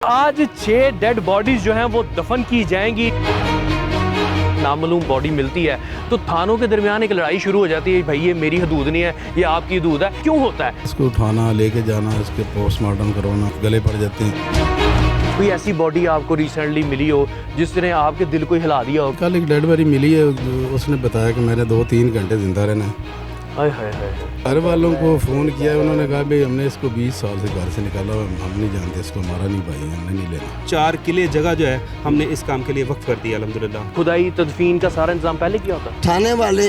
आज 6 dead bodies जो हैं वो दफन की जाएंगी। नामालूम बॉडी मिलती है तो थानों के दरमियान एक लड़ाई शुरू हो जाती है, भाई ये मेरी हदूद नहीं है, ये आपकी हदूद है। क्यों होता है? इसको उठाना, लेके जाना, इसके पोस्टमार्टम करवाना, गले पड़ जाते हैं। कोई ऐसी बॉडी आपको रिसेंटली मिली हो जिसने आपके दिल को हिला दिया हो? कल एक डेड बॉडी मिली है, उसने बताया कि मैंने 2-3 घंटे जिंदा रहना है। हाय हाय हाय। घर वालों को फ़ोन किया, उन्होंने कहा भाई हमने इसको 20 साल से घर से निकाला, हम नहीं जानते, इसको हमारा नहीं भाई, हमने नहीं लेना। 4 किले जगह जो है हमने इस काम के लिए वक्फ कर दिया अल्हम्दुलिल्लाह। खुदाई तदफीन का सारा इंतजाम पहले किया होता? थाने वाले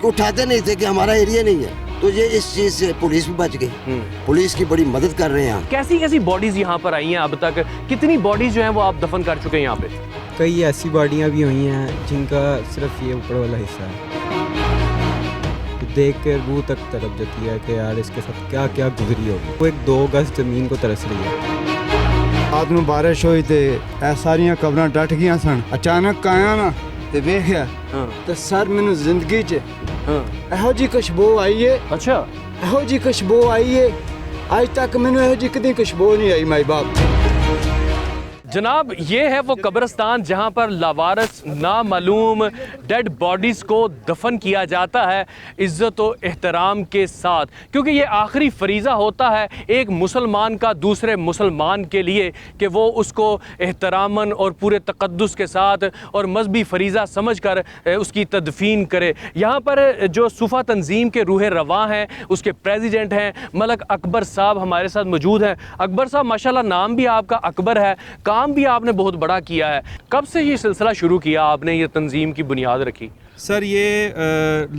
उठाते नहीं थे कि हमारा एरिया नहीं है, तो ये इस चीज़ से पुलिस भी बच गई। पुलिस की बड़ी मदद कर रहे हैं। कैसी कैसी बॉडीज यहाँ पर आई हैं अब तक? कितनी बॉडीज जो हैं वो आप दफन कर चुके हैं यहाँ पे? कई ऐसी बॉडियाँ भी हुई हैं जिनका सिर्फ ये ऊपर वाला हिस्सा है, तो देख कर रूह तक तड़प जाती है कि यार इसके साथ क्या क्या गुजरी होगी। वो एक 2 गज जमीन को तरस रही है। रात में बारिश हुई थे, सारियां कबरां डट गई सन। अचानक आया ना ते वेखिया तो सर मैनू जिंदगी च ਇਹੋ जी खुशबू आई है। अच्छा, ਇਹੋ जी खुशबू आई है, आज तक मैनू ਇਹੋ जी कदी खुशबू नहीं आई माई बाप। जनाब ये है वो कब्रिस्तान जहाँ पर लावारिस नामालूम डेड बॉडीज़ को दफन किया जाता है इज़्ज़त व एहतराम के साथ, क्योंकि ये आखिरी फरीज़ा होता है एक मुसलमान का दूसरे मुसलमान के लिए कि वो उसको एहतरामन और पूरे तक़द्दुस के साथ और मजहबी फरीज़ा समझ कर उसकी तदफीन करे। यहाँ पर जो सूफ़ा तंजीम के रूह रवां हैं, उसके प्रेसिडेंट हैं मलक अकबर साहब हमारे साथ मौजूद हैं। अकबर साहब माशाल्लाह नाम भी आपका अकबर है, काम भी आपने बहुत बड़ा किया है। कब से ये सिलसिला शुरू किया आपने, ये तंजीम की बुनियाद रखी? सर ये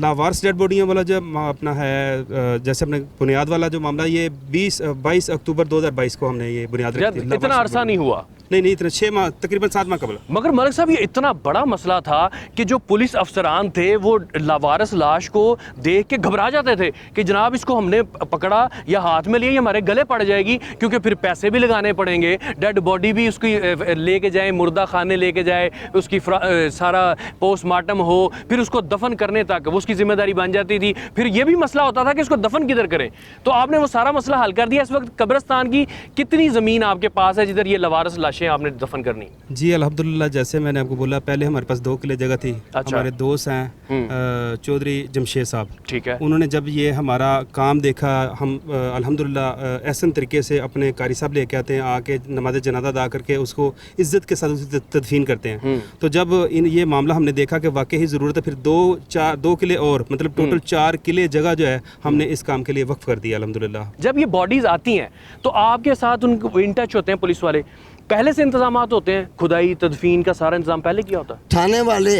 लावारिस डेड बॉडियों वाला जो अपना है, जैसे अपने बुनियाद वाला जो मामला, ये 22 अक्टूबर 2022 को हमने ये बुनियाद रखी थी। इतना अरसा नहीं हुआ? नहीं, इतना 6 माह, तकरीबन 7 माह कबल। मगर मलिक साहब ये इतना बड़ा मसला था कि जो पुलिस अफसरान थे वो लावारिस लाश को देख के घबरा जाते थे कि जनाब इसको हमने पकड़ा या हाथ में लिया, ये हमारे गले पड़ जाएगी, क्योंकि फिर पैसे भी लगाने पड़ेंगे, डेड बॉडी भी उसकी लेके जाए, मुर्दा खाने लेके जाए, उसकी सारा पोस्टमार्टम हो, फिर उसको दफन करने तक वो उसकी जिम्मेदारी बन जाती थी। फिर ये भी मसला होता था कि इसको दफन किधर करें, तो आपने वो सारा मसला हल कर दिया। इस वक्त कब्रिस्तान की कितनी ज़मीन आपके पास है जिधर ये लावारिस लाशें आपने दफन करनी? जी अल्हम्दुलिल्लाह, जैसे मैंने आपको बोला पहले हमारे पास 2 किले जगह थी। अच्छा। हमारे दोस्त हैं चौधरी जमशेद साहब, ठीक है। उन्होंने जब ये हमारा काम देखा, हम अल्हम्दुलिल्लाह एहसन तरीके से अपने कारी साहब लेके आते हैं, आके नमाज जनाजा अदा करके उसको इज़्ज़त के साथ उसकी तदफीन करते हैं। तो जब ये मामला हमने देखा कि वाकई ही ज़रूरत है, फिर 2 किले और मतलब टोटल 4 किले जगह जो है हमने इस काम के लिए वक्फ कर दिया अल्हम्दुलिल्लाह। जब ये बॉडीज़ आती हैं तो आपके साथ उनको इन टच होते हैं पुलिस वाले? पहले से इंतजामात होते हैं, खुदाई तदफीन का सारा इंतजाम पहले किया होता है? थाने वाले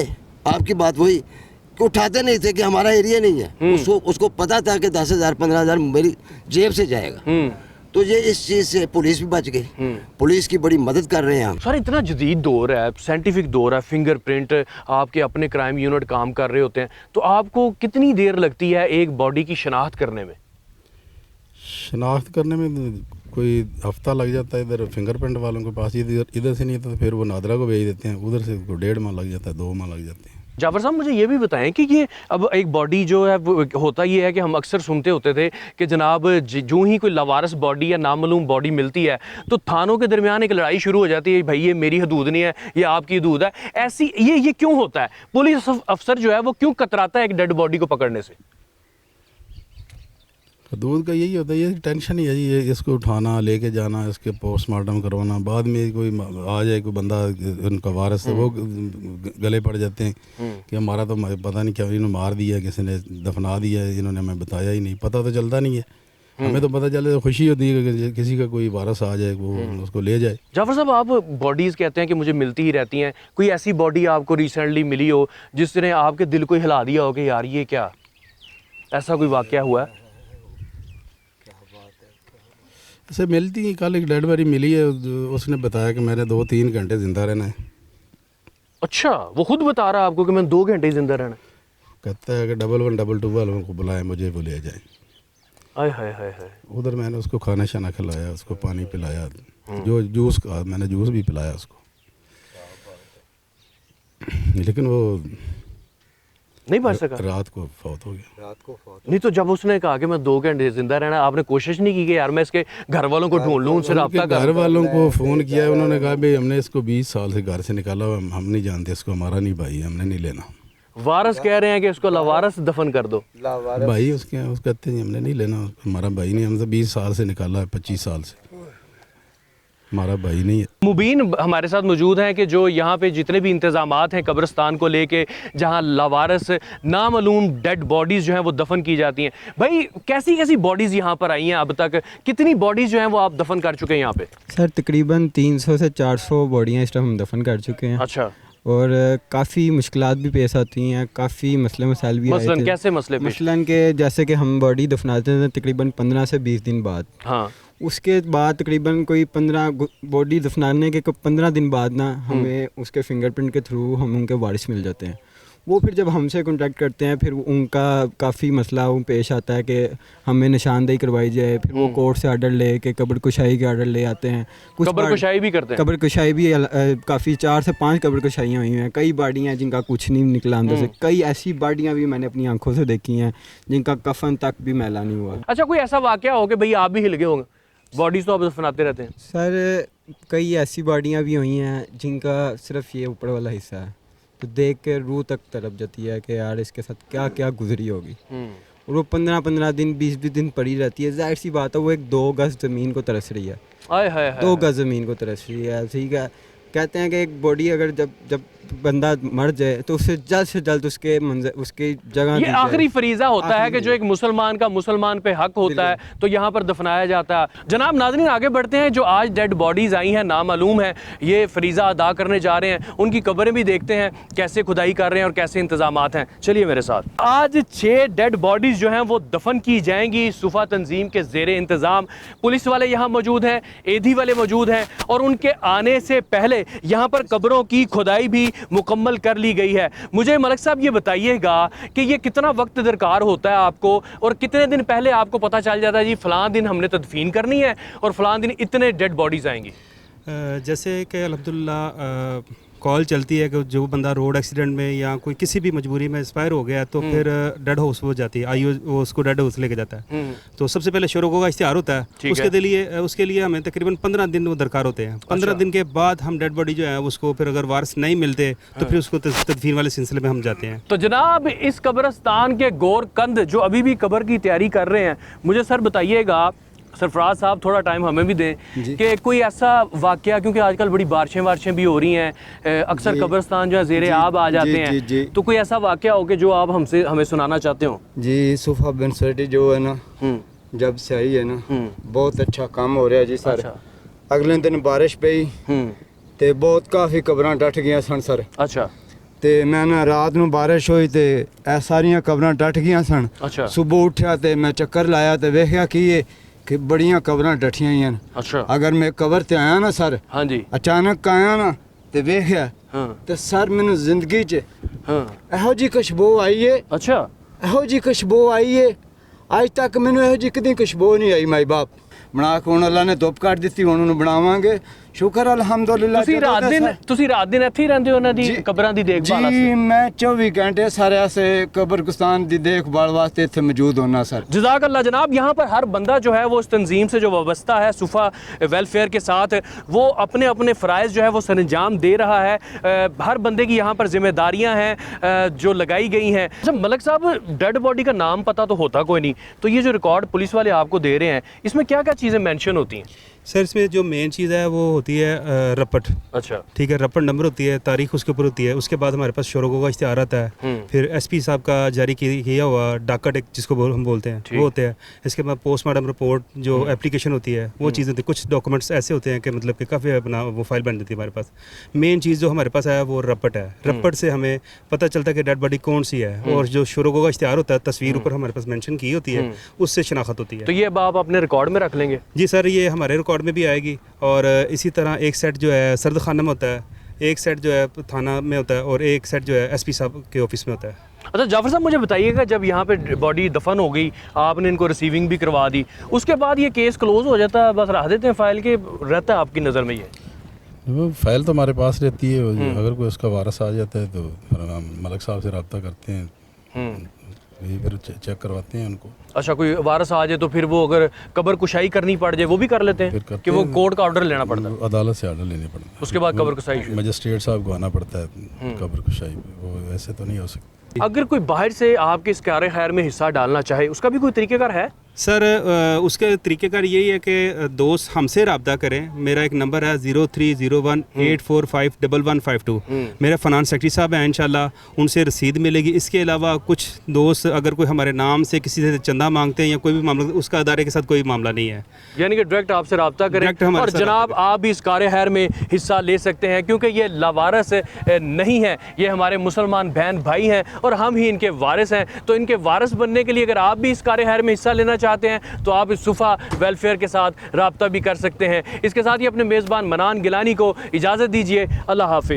आपकी बात वही कि उठाते नहीं थे कि हमारा एरिया नहीं है। उसको पता था कि 10,000 15,000 मेरी जेब से जाएगा, तो ये इस चीज़ से पुलिस भी बच गई। पुलिस की बड़ी मदद कर रहे हैं हम। सर इतना जदीद दौर है, साइंटिफिक दौर है, फिंगरप्रिंट आपके अपने क्राइम यूनिट काम कर रहे होते हैं, तो आपको कितनी देर लगती है एक बॉडी की शनाख्त करने में? शनाख्त करने में कोई हफ्ता लग जाता है, इधर फिंगरप्रिंट वालों के पास, इधर से नहीं तो फिर वो नादरा को भेज देते हैं, उधर से 1.5 माह लग जाता है, 2 माह लग जाते हैं। जाफर साहब मुझे ये भी बताएं कि ये अब एक बॉडी जो है वो होता ये है कि हम अक्सर सुनते होते थे कि जनाब जो ही कोई लावारिस बॉडी या नामालूम बॉडी मिलती है तो थानों के दरमियान एक लड़ाई शुरू हो जाती है, भाई ये मेरी हदूद नहीं है, ये आपकी हदूद है। ऐसी ये क्यों होता है? पुलिस अफसर जो है वो क्यों कतराता है एक डेड बॉडी को पकड़ने से? हदूद का यही होता है, ये टेंशन ही है जी, ये इसको उठाना, लेके जाना, इसके पोस्टमार्टम करवाना, बाद में कोई आ जाए कोई बंदा उनका वारिस है, वो गले पड़ जाते हैं कि हमारा तो पता नहीं क्या इन्होंने मार दिया, किसी ने दफना दिया, इन्होंने हमें बताया ही नहीं, पता तो चलता नहीं है। हमें तो पता चले तो खुशी होती है कि किसी का कोई वारिस आ जाए, वो उसको ले जाए। जाफर साहब आप बॉडीज़ कहते हैं कि मुझे मिलती ही रहती हैं, कोई ऐसी बॉडी आपको रिसेंटली मिली हो जिसने आपके दिल को हिला दिया हो कि यार ये क्या, ऐसा कोई वाक़या हुआ है? ऐसे मिलती है, कल एक डेड बॉडी मिली है, उसने बताया कि मैंने 2-3 घंटे ज़िंदा रहना है। अच्छा, वो खुद बता रहा है आपको कि मैंने 2 घंटे ज़िंदा रहना? कहता है कि 1122 वालों को बुलाए, मुझे वो ले जाए। आय हाय हाय हाय। उधर मैंने उसको खाना शाना खिलाया, उसको पानी पिलाया, जो जूस का मैंने जूस भी पिलाया उसको, लेकिन वो नहीं बच सका? रात को फौत हो गया। नहीं तो जब उसने कहा कि मैं 2 घंटे जिंदा रहना, आपने कोशिश नहीं की कि यार मैं इसके घर वालों को ढूंढ लूँ, उनसे रब्ता घर कर? वालों को फ़ोन किया, उन्होंने कहा भाई हमने इसको 20 साल से घर से निकाला हुआ, हम नहीं जानते इसको, हमारा नहीं भाई, हमने नहीं लेना। वारस कह रहे हैं कि इसको लावारस दफन कर दो। भाई उसके कहते हैं हमने नहीं लेना, हमारा भाई नहीं, हमसे 20 साल से निकाला है, 25 साल से, हमारा भाई नहीं है। मुबीन हमारे साथ मौजूद हैं कि जो यहाँ पे जितने भी इंतज़ामात हैं कब्रिस्तान को लेके, जहाँ लावारस नामालूम डेड बॉडीज़ जो हैं वो दफन की जाती हैं। भाई कैसी कैसी बॉडीज़ यहाँ पर आई हैं अब तक, कितनी बॉडीज़ जो हैं वो आप दफन कर चुके हैं यहाँ पे? सर तकरीबन 300 से 400 बॉडियाँ इस टाइम हम दफन कर चुके हैं। अच्छा। और काफ़ी मुश्किलात भी पेश आती हैं, काफ़ी मसले मसाइल भी आए मसलन थे। कैसे मसले पेश? मसलन के जैसे कि हम बॉडी दफनाते थे तकरीबन 15 से 20 दिन बाद, हाँ, उसके बाद तकरीबन कोई 15 बॉडी दफनाने के 15 दिन बाद ना हमें उसके फिंगरप्रिंट के थ्रू हम उनके वारिस मिल जाते हैं। वो फिर जब हमसे कांटेक्ट करते हैं फिर उनका काफ़ी मसला वो पेश आता है कि हमें निशानदेही करवाई जाए, फिर वो कोर्ट से आर्डर ले के कब्र कुशाई के आर्डर ले आते हैं। कुछ कब्र कुशाई भी करते हैं? कब्र कुशाई भी काफ़ी 4 से 5 कब्र कुशाइयाँ हुई हैं। कई बाडियाँ जिनका कुछ नहीं निकला अंदर से, कई ऐसी बाडियाँ भी मैंने अपनी आंखों से देखी हैं जिनका कफन तक भी मैला नहीं हुआ। अच्छा, कोई ऐसा वाकया हो कि भाई आप भी हिल गए होंगे, बॉडीज़ तो आप दफनाते रहते हैं? सर कई ऐसी बाडियाँ भी हुई हैं जिनका सिर्फ ये ऊपर वाला हिस्सा है, तो देख के रूह तक तड़प जाती है कि यार इसके साथ क्या क्या गुजरी होगी। और वो 15-15 दिन 20-20 दिन पड़ी रहती है। जाहिर सी बात है वो एक 2 गज ज़मीन को तरस रही है, आय हाय हाय। 2 गज ज़मीन को तरस रही है। ठीक है, कहते हैं कि एक बॉडी अगर जब बंदा मर जाए तो उससे जल्द उसके उसकी जगह ये आखिरी फरीज़ा होता है कि जो एक मुसलमान का मुसलमान पे हक होता है तो यहाँ पर दफनाया जाता है। जनाब नाज़रीन आगे बढ़ते हैं, जो आज डेड बॉडीज़ आई हैं नामालूम है, ये फरीज़ा अदा करने जा रहे हैं, उनकी कब्रें भी देखते हैं कैसे खुदाई कर रहे हैं और कैसे इंतजामात हैं। चलिए मेरे साथ। आज 6 डेड बॉडीज़ जो हैं वो दफन की जाएंगी सुफा तंजीम के ज़ेरे इंतज़ाम। पुलिस वाले यहाँ मौजूद हैं, एधी वाले मौजूद हैं, और उनके आने से पहले यहाँ पर कब्रों की खुदाई भी मुकम्मल कर ली गई है। मुझे मलिक साहब ये बताइएगा कि ये कितना वक्त दरकार होता है आपको, और कितने दिन पहले आपको पता चल जाता है जी फ़लाँ दिन हमने तदफीन करनी है और फ़लाँ दिन इतने डेड बॉडीज़ आएंगी? जैसे कि अल्हम्दुलिल्लाह कॉल चलती है कि जो बंदा रोड एक्सीडेंट में या कोई किसी भी मजबूरी में एक्सपायर हो गया तो फिर डेड हाउस हो जाती है, आईओ वो उसको डेड हाउस लेके जाता है। तो सबसे पहले शुरू का इश्तिहार होता है, उसके लिए हमें तकरीबन 15 दिन वो दरकार होते हैं। 15 दिन के बाद हम डेड बॉडी जो है उसको फिर अगर वारिस नहीं मिलते तो फिर उसको तदफीन वाले सिलसिले में हम जाते हैं। तो जनाब इस कब्रिस्तान के गोरकंद जो अभी भी कब्र की तैयारी कर रहे हैं, मुझे सर बताइएगा, सरफराज साहब थोड़ा टाइम हमें भी दें कि कोई ऐसा वाकया, क्योंकि आजकल बड़ी बारिशें भी हो रही हैं, अक्सर कब्रिस्तान जो है ज़ेरे आब आ जाते हैं, तो कोई ऐसा वाकया हो कि जो आप हमें सुनाना चाहते हो? जी सुफा बिन सोटी जो है ना, जब से आई है ना बहुत अच्छा काम हो रहा है जी सर। अच्छा। अगले दिन बारिश पई ते बहुत काफ़ी कब्रां डट गई सन सर। अच्छा। ते मैं ना रात ਨੂੰ बारिश होई ते ए सारियां कब्रां डट गई सन। अच्छा। सुबह उठा ते मैं चक्कर लाया ते वेख्या कि बड़ियां कब्रां डटियां ही हैं। अच्छा। अगर मैं कबर ते आया ना सर, हाँ जी, अचानक आया ना ते वेख्या हाँ ते सर मैनू जिंदगी च हाँ। ਇਹੋ जी खुशबू आई है, अच्छा। ਇਹੋ जी खुशबू आई है, आज तक मैनू ਇਹੋ जी कदी खुशबू नहीं आई। माई बाप बना के ਹੁਣ ਅੱਲਾ ਨੇ ਧੁੱਪ ਕੱਢ ਦਿੱਤੀ, ਹੁਣ ਉਹਨੂੰ ਬਣਾਵਾਂਗੇ। शुक्र अल्हम्दुलिल्लाह। ਤੁਸੀਂ ਰਾਤ ਦਿਨ ਇੱਥੇ ਹੀ ਰਹਿੰਦੇ ਹੋ ਉਹਨਾਂ ਦੀ ਕਬਰਾਂ ਦੀ ਦੇਖਭਾਲ ਵਾਸਤੇ? जी मैं 24 घंटे सारे ऐसे कब्रिस्तान की देखभाल वास्ते इतने मौजूद होना सर। जज़ाक अल्लाह। जनाब यहाँ पर हर बंदा जो है वो इस तंजीम से जो वाबस्ता है सुफ़ा वेलफेयर के साथ, वो अपने अपने फ़राइज़ जो है वो सरंजाम दे रहा है। हर बंदे की यहाँ पर जिम्मेदारियाँ हैं जो लगाई गई हैं। अच्छा मलिक साहब, डेड बॉडी का नाम पता तो होता कोई नहीं, तो ये जो रिकॉर्ड पुलिस वाले आपको दे रहे हैं इसमें क्या क्या चीज़ें मेंशन होती हैं? सर इसमें जो मेन चीज़ है वो होती है रपट। अच्छा। ठीक है, रपट नंबर होती है, तारीख उसके ऊपर होती है। उसके बाद हमारे पास शोरोगो का इश्तिहार आता है, फिर एसपी साहब का जारी किया हुआ डाका टिक जिसको हम बोलते हैं वो होते हैं। इसके बाद पोस्टमार्टम रिपोर्ट जो एप्लीकेशन होती है वो चीज़ें होती है। कुछ डॉक्यूमेंट्स ऐसे होते हैं कि मतलब कि काफ़ी अपना वो फाइल बन जाती है हमारे पास। मेन चीज़ जो हमारे पास है वो रपट है। रपट से हमें पता चलता है कि डेड बॉडी कौन सी है, और जो शोरोगो का इश्तिहार होता है तस्वीर ऊपर हमारे पास मेंशन की होती है, उससे शनाख्त होती है। तो ये अब आप अपने रिकॉर्ड में रख लेंगे? जी सर, ये हमारे रिकॉर्ड में भी आएगी। और इसी तरह एक सेट जो है सर्द खाना में होता है, एक सेट जो है थाना में होता है, और एक सेट जो है एसपी साहब के ऑफिस में होता है। अच्छा जाफर साहब, मुझे बताइएगा, जब यहाँ पे बॉडी दफन हो गई, आपने इनको रिसीविंग भी करवा दी, उसके बाद ये केस क्लोज हो जाता है, बस रख देते हैं फाइल के, रहता है आपकी नज़र में ये? वो फाइल तो हमारे पास रहती है, अगर कोई उसका वारस आ जाता है तो हम मलिक साहब से रब्ता करते हैं, यही फिर चेक करवाते हैं उनको। अच्छा, कोई वारस आ जाए तो फिर वो अगर कब्र कुशाई करनी पड़ जाए वो भी कर लेते फिर हैं करते कि वो हैं। कोर्ट का ऑर्डर लेना पड़ता है? अदालत से ऑर्डर लेने पड़ता है, उसके बाद कब्र कुशाई शुरू। मजिस्ट्रेट साहब को आना पड़ता है कब्र कुशाई पे, वो ऐसे तो नहीं हो सकती। अगर कोई बाहर से आपके इस कार खैर में हिस्सा डालना चाहे उसका भी कोई तरीक़ेकार है? सर उसके तरीक़ेकार यही है कि दोस्त हमसे रब्ता करें। मेरा एक नंबर है 030184511152। मेरे फ़नान सेक्रेटरी साहब हैं, इंशाल्लाह उनसे रसीद मिलेगी। इसके अलावा कुछ दोस्त अगर कोई हमारे नाम से किसी से चंदा मांगते हैं या कोई भी मामला, उसका अदारे के साथ कोई मामला नहीं है, यानी कि डायरेक्ट आपसे रब्ता डायरेक्ट करें। हमारे और साथ जनाब आप भी इस कार खैर में हिस्सा ले सकते हैं क्योंकि ये लावारस नहीं है, ये हमारे मुसलमान बहन भाई हैं और हम ही इनके वारिस हैं। तो इनके वारिस बनने के लिए अगर आप भी इस कार खैर में हिस्सा लेना चाहते हैं तो आप इस सुफ़ा वेलफेयर के साथ रब्ता भी कर सकते हैं। इसके साथ ही अपने मेज़बान मनान गिलानी को इजाज़त दीजिए। अल्लाह हाफिज़।